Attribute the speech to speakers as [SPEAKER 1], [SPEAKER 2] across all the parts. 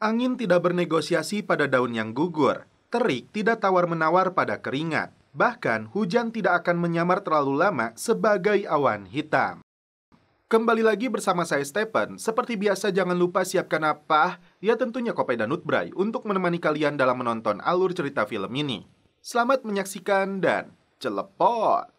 [SPEAKER 1] Angin tidak bernegosiasi pada daun yang gugur. Terik tidak tawar-menawar pada keringat. Bahkan hujan tidak akan menyamar terlalu lama sebagai awan hitam. Kembali lagi bersama saya Stephen. Seperti biasa jangan lupa siapkan apa? Ya tentunya kopi dan nutbray untuk menemani kalian dalam menonton alur cerita film ini. Selamat menyaksikan dan celepot!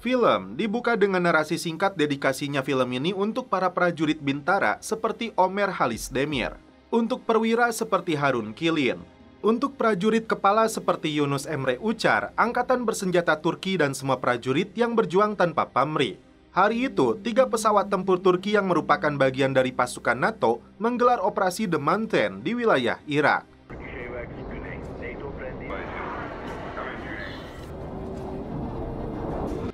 [SPEAKER 1] Film dibuka dengan narasi singkat dedikasinya film ini untuk para prajurit bintara seperti Omer Halis Demir, untuk perwira seperti Harun Kilin, untuk prajurit kepala seperti Yunus Emre Ucar, angkatan bersenjata Turki dan semua prajurit yang berjuang tanpa pamrih. Hari itu, 3 pesawat tempur Turki yang merupakan bagian dari pasukan NATO menggelar operasi The Mountain di wilayah Irak.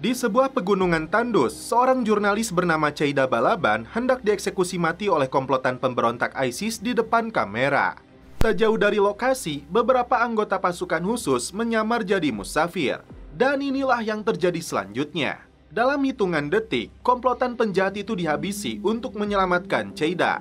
[SPEAKER 1] Di sebuah pegunungan tandus, seorang jurnalis bernama Cheida Balaban hendak dieksekusi mati oleh komplotan pemberontak ISIS di depan kamera. Tak jauh dari lokasi, beberapa anggota pasukan khusus menyamar jadi musafir. Dan inilah yang terjadi selanjutnya. Dalam hitungan detik, komplotan penjahat itu dihabisi untuk menyelamatkan Cheida.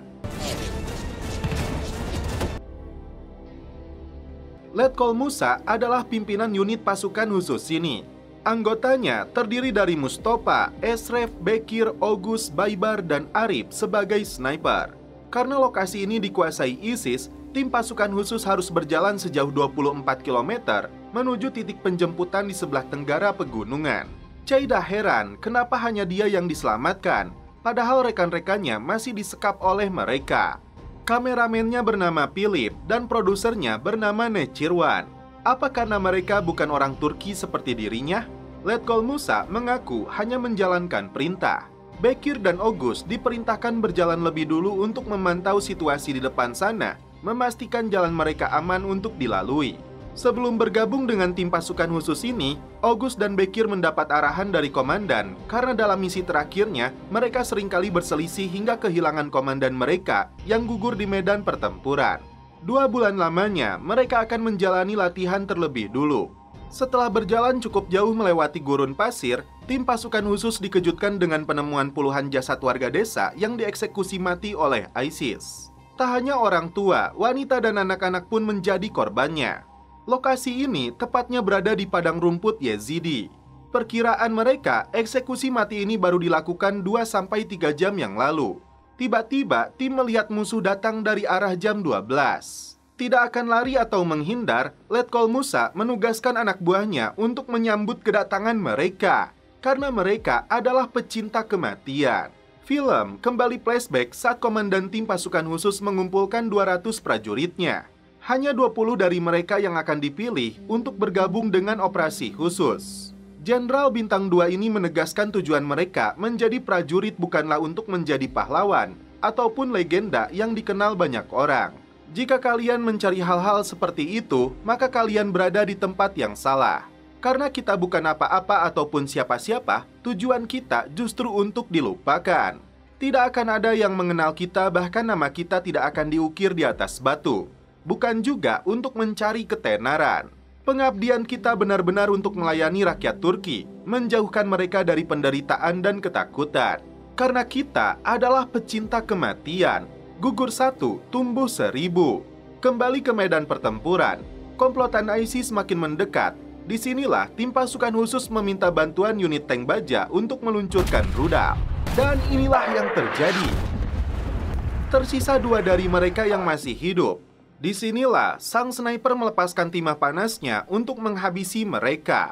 [SPEAKER 1] Letkol Musa adalah pimpinan unit pasukan khusus ini. Anggotanya terdiri dari Mustafa, Esref, Bekir, Ogus, Baibar, dan Arif sebagai sniper. Karena lokasi ini dikuasai ISIS, tim pasukan khusus harus berjalan sejauh 24 km menuju titik penjemputan di sebelah tenggara pegunungan. Cheida heran kenapa hanya dia yang diselamatkan, padahal rekan-rekannya masih disekap oleh mereka. Kameramennya bernama Philip dan produsernya bernama Nechirwan. Apa karena mereka bukan orang Turki seperti dirinya? Letkol Musa mengaku hanya menjalankan perintah. Bekir dan Ogus diperintahkan berjalan lebih dulu untuk memantau situasi di depan sana, memastikan jalan mereka aman untuk dilalui. Sebelum bergabung dengan tim pasukan khusus ini, Ogus dan Bekir mendapat arahan dari komandan karena dalam misi terakhirnya, mereka seringkali berselisih hingga kehilangan komandan mereka yang gugur di medan pertempuran. 2 bulan lamanya, mereka akan menjalani latihan terlebih dulu. Setelah berjalan cukup jauh melewati gurun pasir, tim pasukan khusus dikejutkan dengan penemuan puluhan jasad warga desa yang dieksekusi mati oleh ISIS. Tak hanya orang tua, wanita dan anak-anak pun menjadi korbannya. Lokasi ini tepatnya berada di padang rumput Yazidi. Perkiraan mereka, eksekusi mati ini baru dilakukan 2-3 jam yang lalu. Tiba-tiba, tim melihat musuh datang dari arah jam 12. Tidak akan lari atau menghindar, Letkol Musa menugaskan anak buahnya untuk menyambut kedatangan mereka. Karena mereka adalah pecinta kematian. Film kembali flashback saat komandan tim pasukan khusus mengumpulkan 200 prajuritnya. Hanya 20 dari mereka yang akan dipilih untuk bergabung dengan operasi khusus. Jenderal Bintang 2 ini menegaskan tujuan mereka menjadi prajurit bukanlah untuk menjadi pahlawan ataupun legenda yang dikenal banyak orang. Jika kalian mencari hal-hal seperti itu, maka kalian berada di tempat yang salah. Karena kita bukan apa-apa ataupun siapa-siapa, tujuan kita justru untuk dilupakan. Tidak akan ada yang mengenal kita, bahkan nama kita tidak akan diukir di atas batu. Bukan juga untuk mencari ketenaran. Pengabdian kita benar-benar untuk melayani rakyat Turki, menjauhkan mereka dari penderitaan dan ketakutan. Karena kita adalah pecinta kematian. Gugur 1, tumbuh 1000. Kembali ke medan pertempuran, komplotan ISIS makin mendekat. Disinilah tim pasukan khusus meminta bantuan unit tank baja untuk meluncurkan rudal. Dan inilah yang terjadi. Tersisa 2 dari mereka yang masih hidup. Disinilah sang sniper melepaskan timah panasnya untuk menghabisi mereka.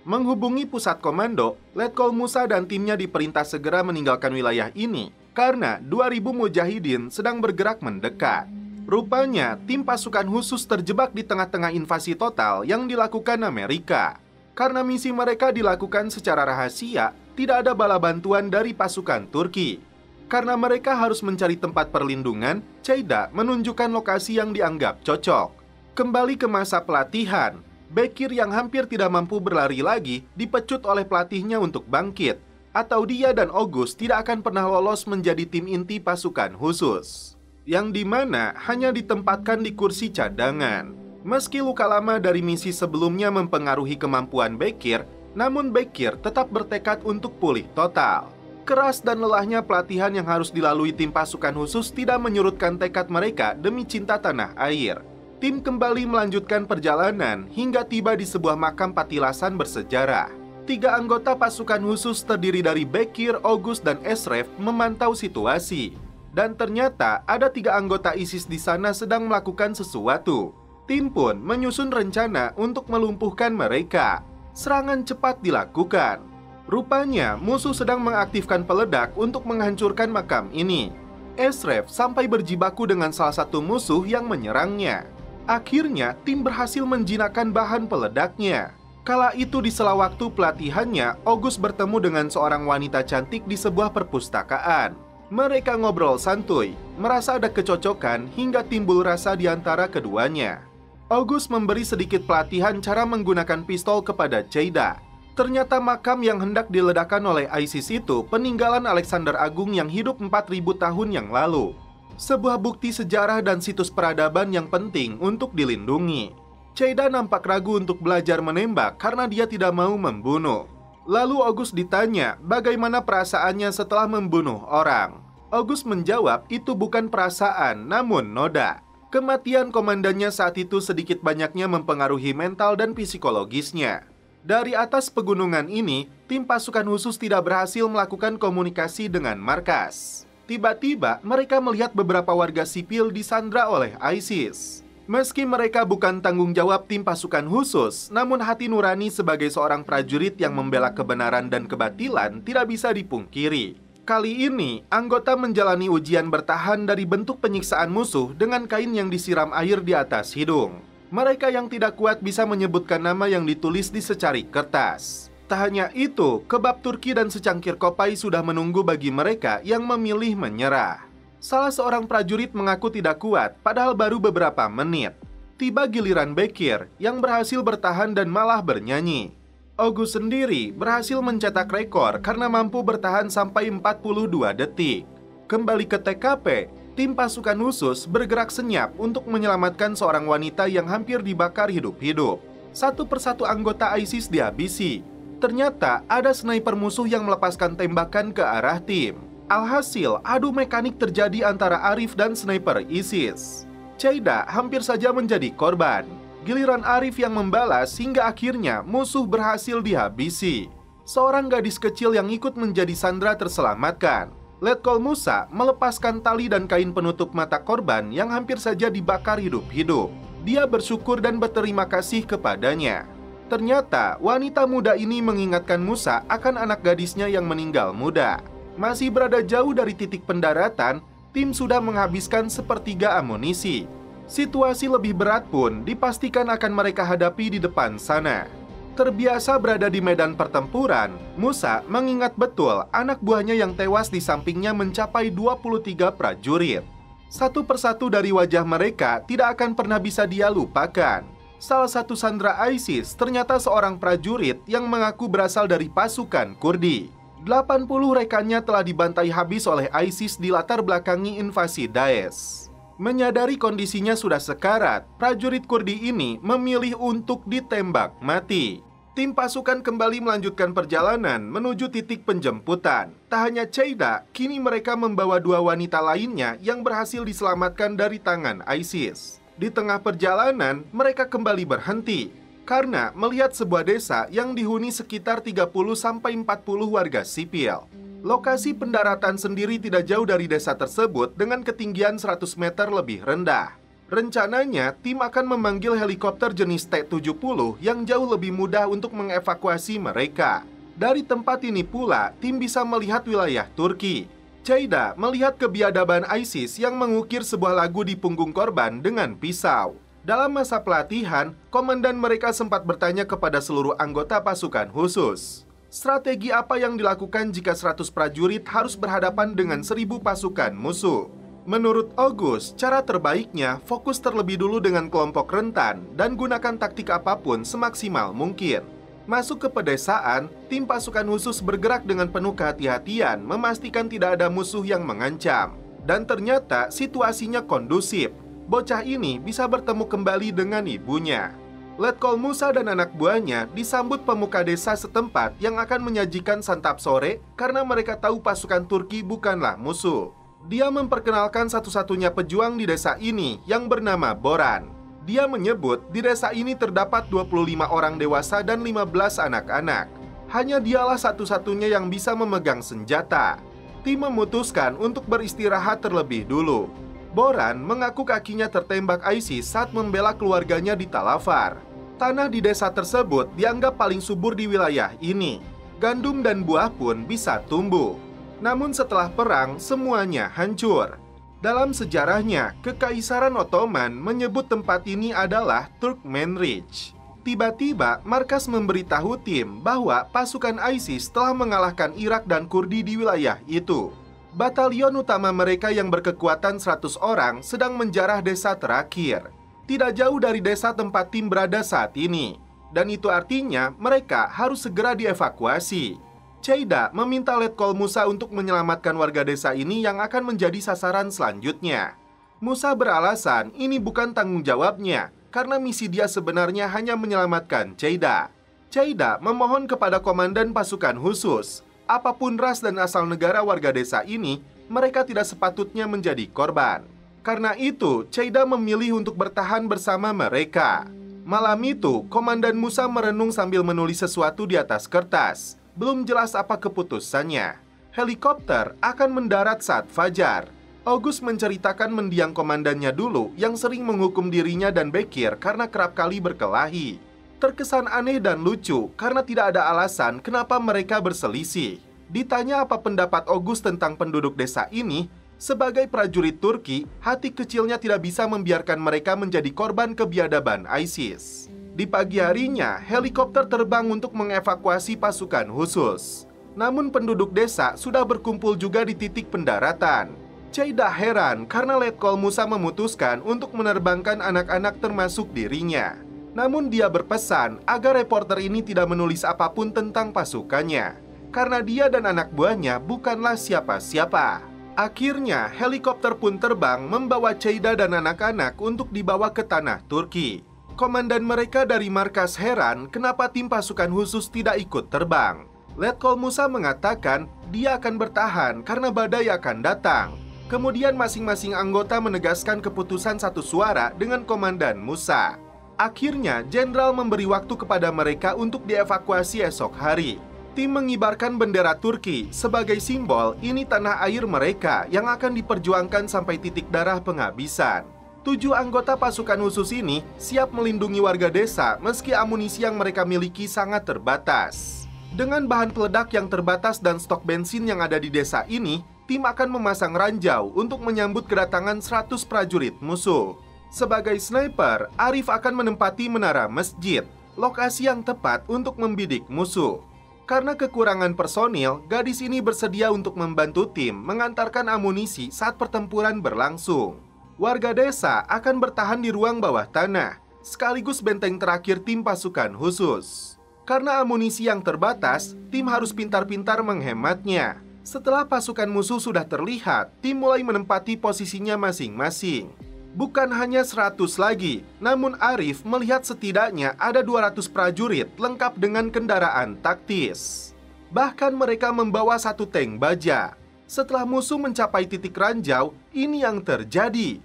[SPEAKER 1] Menghubungi pusat komando, Letkol Musa dan timnya diperintah segera meninggalkan wilayah ini karena 2000 mujahidin sedang bergerak mendekat. Rupanya, tim pasukan khusus terjebak di tengah-tengah invasi total yang dilakukan Amerika. Karena misi mereka dilakukan secara rahasia, tidak ada bala bantuan dari pasukan Turki. Karena mereka harus mencari tempat perlindungan, Cheida menunjukkan lokasi yang dianggap cocok. Kembali ke masa pelatihan, Bekir yang hampir tidak mampu berlari lagi dipecut oleh pelatihnya untuk bangkit. atau dia dan August tidak akan pernah lolos menjadi tim inti pasukan khusus, yang dimana hanya ditempatkan di kursi cadangan. Meski luka lama dari misi sebelumnya mempengaruhi kemampuan Bekir, namun Bekir tetap bertekad untuk pulih total. Keras dan lelahnya pelatihan yang harus dilalui tim pasukan khusus tidak menyurutkan tekad mereka demi cinta tanah air. Tim kembali melanjutkan perjalanan hingga tiba di sebuah makam patilasan bersejarah. 3 anggota pasukan khusus terdiri dari Bekir, August, dan Esref memantau situasi. Dan ternyata ada 3 anggota ISIS di sana sedang melakukan sesuatu. Tim pun menyusun rencana untuk melumpuhkan mereka. Serangan cepat dilakukan. Rupanya musuh sedang mengaktifkan peledak untuk menghancurkan makam ini. Esref sampai berjibaku dengan salah satu musuh yang menyerangnya. Akhirnya tim berhasil menjinakkan bahan peledaknya. Kala itu di sela waktu pelatihannya, August bertemu dengan seorang wanita cantik di sebuah perpustakaan. Mereka ngobrol santuy, merasa ada kecocokan hingga timbul rasa di antara keduanya. August memberi sedikit pelatihan cara menggunakan pistol kepada Cheida. Ternyata makam yang hendak diledakkan oleh ISIS itu peninggalan Alexander Agung yang hidup 4000 tahun yang lalu. Sebuah bukti sejarah dan situs peradaban yang penting untuk dilindungi. Cheida nampak ragu untuk belajar menembak karena dia tidak mau membunuh. Lalu August ditanya bagaimana perasaannya setelah membunuh orang. August menjawab itu bukan perasaan, namun noda. Kematian komandannya saat itu sedikit banyaknya mempengaruhi mental dan psikologisnya. Dari atas pegunungan ini, tim pasukan khusus tidak berhasil melakukan komunikasi dengan markas. Tiba-tiba mereka melihat beberapa warga sipil disandra oleh ISIS. Meski mereka bukan tanggung jawab tim pasukan khusus, namun hati nurani sebagai seorang prajurit yang membela kebenaran dan kebatilan tidak bisa dipungkiri. Kali ini, anggota menjalani ujian bertahan dari bentuk penyiksaan musuh dengan kain yang disiram air di atas hidung. Mereka yang tidak kuat bisa menyebutkan nama yang ditulis di secari kertas. Tak hanya itu, kebab Turki dan secangkir kopai sudah menunggu bagi mereka yang memilih menyerah. Salah seorang prajurit mengaku tidak kuat, padahal baru beberapa menit. Tiba giliran Bekir, yang berhasil bertahan dan malah bernyanyi. August sendiri berhasil mencetak rekor karena mampu bertahan sampai 42 detik. Kembali ke TKP, tim pasukan khusus bergerak senyap untuk menyelamatkan seorang wanita yang hampir dibakar hidup-hidup. Satu persatu anggota ISIS dihabisi. Ternyata ada sniper musuh yang melepaskan tembakan ke arah tim. Alhasil, adu mekanik terjadi antara Arif dan sniper ISIS. Cheida hampir saja menjadi korban. Giliran Arif yang membalas hingga akhirnya musuh berhasil dihabisi. Seorang gadis kecil yang ikut menjadi sandera terselamatkan. Letkol Musa melepaskan tali dan kain penutup mata korban yang hampir saja dibakar hidup-hidup. Dia bersyukur dan berterima kasih kepadanya. Ternyata wanita muda ini mengingatkan Musa akan anak gadisnya yang meninggal muda. Masih berada jauh dari titik pendaratan, tim sudah menghabiskan sepertiga amunisi. Situasi lebih berat pun dipastikan akan mereka hadapi di depan sana. Terbiasa berada di medan pertempuran, Musa mengingat betul anak buahnya yang tewas di sampingnya mencapai 23 prajurit. Satu persatu dari wajah mereka tidak akan pernah bisa dia lupakan. Salah satu sandera ISIS ternyata seorang prajurit yang mengaku berasal dari pasukan Kurdi. 80 rekannya telah dibantai habis oleh ISIS di latar belakangi invasi Daesh. Menyadari kondisinya sudah sekarat, prajurit Kurdi ini memilih untuk ditembak mati. Tim pasukan kembali melanjutkan perjalanan menuju titik penjemputan. Tak hanya Cheida, kini mereka membawa 2 wanita lainnya yang berhasil diselamatkan dari tangan ISIS. Di tengah perjalanan, mereka kembali berhenti karena melihat sebuah desa yang dihuni sekitar 30-40 warga sipil. Lokasi pendaratan sendiri tidak jauh dari desa tersebut dengan ketinggian 100 meter lebih rendah. Rencananya, tim akan memanggil helikopter jenis T-70 yang jauh lebih mudah untuk mengevakuasi mereka. Dari tempat ini pula, tim bisa melihat wilayah Turki. Cheida melihat kebiadaban ISIS yang mengukir sebuah lagu di punggung korban dengan pisau. Dalam masa pelatihan, komandan mereka sempat bertanya kepada seluruh anggota pasukan khusus. Strategi apa yang dilakukan jika 100 prajurit harus berhadapan dengan 1000 pasukan musuh? Menurut August, cara terbaiknya fokus terlebih dulu dengan kelompok rentan dan gunakan taktik apapun semaksimal mungkin. Masuk ke pedesaan, tim pasukan khusus bergerak dengan penuh kehati-hatian memastikan tidak ada musuh yang mengancam. Dan ternyata situasinya kondusif. Bocah ini bisa bertemu kembali dengan ibunya. Letkol Musa dan anak buahnya disambut pemuka desa setempat yang akan menyajikan santap sore karena mereka tahu pasukan Turki bukanlah musuh. Dia memperkenalkan satu-satunya pejuang di desa ini yang bernama Boran. Dia menyebut di desa ini terdapat 25 orang dewasa dan 15 anak-anak. Hanya dialah satu-satunya yang bisa memegang senjata. Tim memutuskan untuk beristirahat terlebih dulu. Boran mengaku kakinya tertembak ISIS saat membela keluarganya di Talafar. Tanah di desa tersebut dianggap paling subur di wilayah ini. Gandum dan buah pun bisa tumbuh. Namun setelah perang, semuanya hancur. Dalam sejarahnya, Kekaisaran Ottoman menyebut tempat ini adalah Turkmenrich. Tiba-tiba, markas memberitahu tim bahwa pasukan ISIS telah mengalahkan Irak dan Kurdi di wilayah itu. Batalion utama mereka yang berkekuatan 100 orang sedang menjarah desa terakhir. Tidak jauh dari desa tempat tim berada saat ini. Dan itu artinya mereka harus segera dievakuasi. Cheida meminta Letkol Musa untuk menyelamatkan warga desa ini yang akan menjadi sasaran selanjutnya. Musa beralasan ini bukan tanggung jawabnya, karena misi dia sebenarnya hanya menyelamatkan Cheida. Cheida memohon kepada komandan pasukan khusus, apapun ras dan asal negara warga desa ini, mereka tidak sepatutnya menjadi korban. Karena itu, Cheida memilih untuk bertahan bersama mereka. Malam itu, komandan Musa merenung sambil menulis sesuatu di atas kertas. Belum jelas apa keputusannya. Helikopter akan mendarat saat fajar. August menceritakan mendiang komandannya dulu yang sering menghukum dirinya dan Bekir karena kerap kali berkelahi. Terkesan aneh dan lucu karena tidak ada alasan kenapa mereka berselisih. Ditanya apa pendapat August tentang penduduk desa ini, sebagai prajurit Turki, hati kecilnya tidak bisa membiarkan mereka menjadi korban kebiadaban ISIS. Di pagi harinya, helikopter terbang untuk mengevakuasi pasukan khusus. Namun penduduk desa sudah berkumpul juga di titik pendaratan. Cheida heran karena Letkol Musa memutuskan untuk menerbangkan anak-anak termasuk dirinya. Namun dia berpesan agar reporter ini tidak menulis apapun tentang pasukannya. Karena dia dan anak buahnya bukanlah siapa-siapa. Akhirnya, helikopter pun terbang membawa Cheida dan anak-anak untuk dibawa ke tanah Turki. Komandan mereka dari markas heran kenapa tim pasukan khusus tidak ikut terbang. Letkol Musa mengatakan dia akan bertahan karena badai akan datang. Kemudian masing-masing anggota menegaskan keputusan satu suara dengan komandan Musa. Akhirnya, jenderal memberi waktu kepada mereka untuk dievakuasi esok hari. Tim mengibarkan bendera Turki sebagai simbol ini tanah air mereka yang akan diperjuangkan sampai titik darah penghabisan. 7 anggota pasukan khusus ini siap melindungi warga desa meski amunisi yang mereka miliki sangat terbatas. Dengan bahan peledak yang terbatas dan stok bensin yang ada di desa ini, tim akan memasang ranjau untuk menyambut kedatangan 100 prajurit musuh. Sebagai sniper, Arif akan menempati menara masjid, lokasi yang tepat untuk membidik musuh. Karena kekurangan personil, gadis ini bersedia untuk membantu tim mengantarkan amunisi saat pertempuran berlangsung. Warga desa akan bertahan di ruang bawah tanah, sekaligus benteng terakhir tim pasukan khusus. Karena amunisi yang terbatas, tim harus pintar-pintar menghematnya. Setelah pasukan musuh sudah terlihat, tim mulai menempati posisinya masing-masing. Bukan hanya 100 lagi, namun Arif melihat setidaknya ada 200 prajurit lengkap dengan kendaraan taktis. Bahkan mereka membawa 1 tank baja. Setelah musuh mencapai titik ranjau, ini yang terjadi.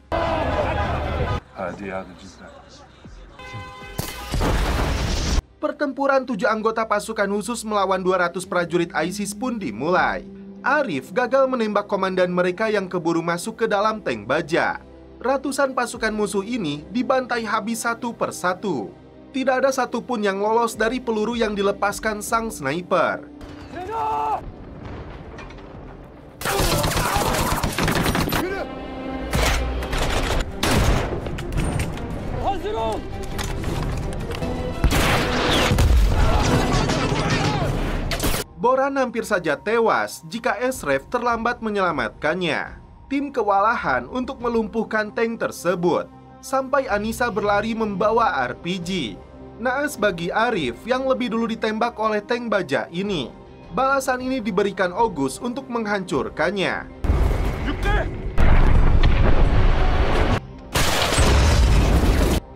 [SPEAKER 1] Pertempuran 7 anggota pasukan khusus melawan 200 prajurit ISIS pun dimulai. Arif gagal menembak komandan mereka yang keburu masuk ke dalam tank baja. Ratusan pasukan musuh ini dibantai habis satu persatu. Tidak ada satupun yang lolos dari peluru yang dilepaskan sang sniper. Boran hampir saja tewas jika Esref terlambat menyelamatkannya. Tim kewalahan untuk melumpuhkan tank tersebut, sampai Anissa berlari membawa RPG. Naas bagi Arif yang lebih dulu ditembak oleh tank baja ini. Balasan ini diberikan Ogus untuk menghancurkannya.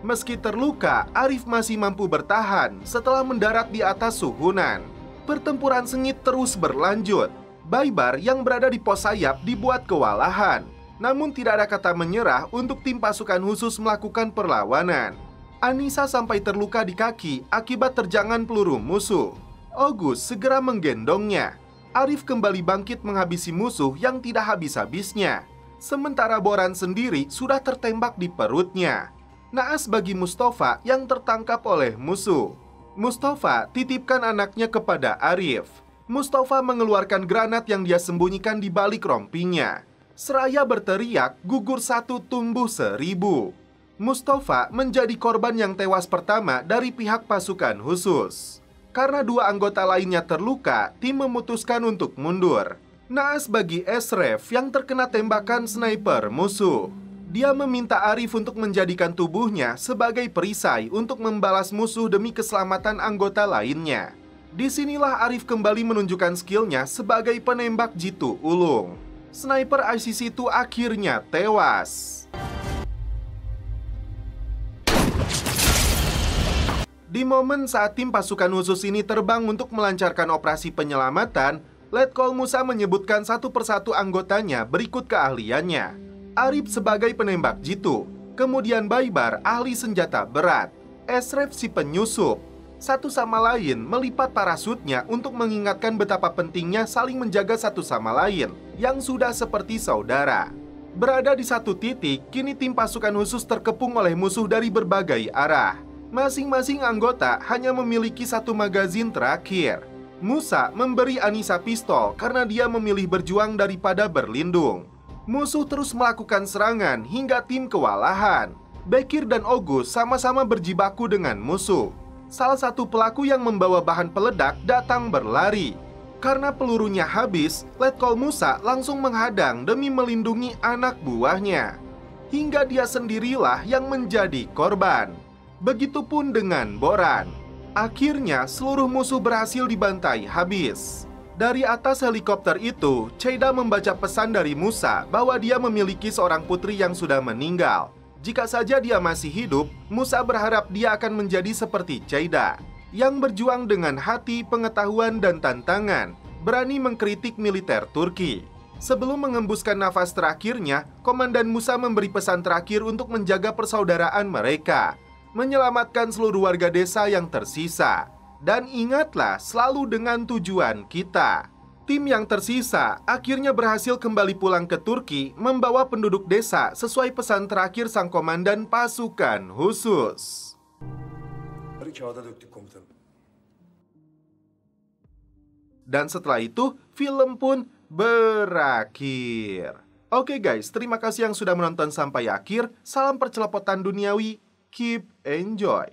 [SPEAKER 1] Meski terluka, Arif masih mampu bertahan setelah mendarat di atas Suhunan. Pertempuran sengit terus berlanjut. Baibar yang berada di pos sayap dibuat kewalahan. Namun tidak ada kata menyerah untuk tim pasukan khusus melakukan perlawanan. Anissa sampai terluka di kaki akibat terjangan peluru musuh. Ogus segera menggendongnya. Arif kembali bangkit menghabisi musuh yang tidak habis-habisnya. Sementara Boran sendiri sudah tertembak di perutnya. Naas bagi Mustafa yang tertangkap oleh musuh. Mustafa titipkan anaknya kepada Arif. Mustafa mengeluarkan granat yang dia sembunyikan di balik rompinya. Seraya berteriak, gugur satu tumbuh seribu. Mustafa menjadi korban yang tewas pertama dari pihak pasukan khusus. Karena dua anggota lainnya terluka, tim memutuskan untuk mundur. Naas bagi Esref yang terkena tembakan sniper musuh. Dia meminta Arif untuk menjadikan tubuhnya sebagai perisai untuk membalas musuh demi keselamatan anggota lainnya. Disinilah Arif kembali menunjukkan skillnya sebagai penembak jitu ulung. Sniper ISIS itu akhirnya tewas. Di momen saat tim pasukan khusus ini terbang untuk melancarkan operasi penyelamatan, Letkol Musa menyebutkan satu persatu anggotanya berikut keahliannya. Arif sebagai penembak jitu, kemudian Baibar ahli senjata berat, Esref si penyusup. Satu sama lain melipat parasutnya untuk mengingatkan betapa pentingnya saling menjaga satu sama lain yang sudah seperti saudara. Berada di satu titik, kini tim pasukan khusus terkepung oleh musuh dari berbagai arah. Masing-masing anggota hanya memiliki satu magazin terakhir. Musa memberi Anissa pistol karena dia memilih berjuang daripada berlindung. Musuh terus melakukan serangan hingga tim kewalahan. Bekir dan Ogus sama-sama berjibaku dengan musuh. Salah satu pelaku yang membawa bahan peledak datang berlari. Karena pelurunya habis, Letkol Musa langsung menghadang demi melindungi anak buahnya. Hingga dia sendirilah yang menjadi korban. Begitupun dengan Boran. Akhirnya seluruh musuh berhasil dibantai habis. Dari atas helikopter itu, Cheida membaca pesan dari Musa bahwa dia memiliki seorang putri yang sudah meninggal. Jika saja dia masih hidup, Musa berharap dia akan menjadi seperti Cheida, yang berjuang dengan hati, pengetahuan, dan tantangan, berani mengkritik militer Turki. Sebelum mengembuskan nafas terakhirnya, Komandan Musa memberi pesan terakhir untuk menjaga persaudaraan mereka, menyelamatkan seluruh warga desa yang tersisa. Dan ingatlah selalu dengan tujuan kita. Tim yang tersisa akhirnya berhasil kembali pulang ke Turki membawa penduduk desa sesuai pesan terakhir sang komandan pasukan khusus. Dan setelah itu, film pun berakhir. Oke guys, terima kasih yang sudah menonton sampai akhir. Salam percelepotan duniawi, keep enjoy.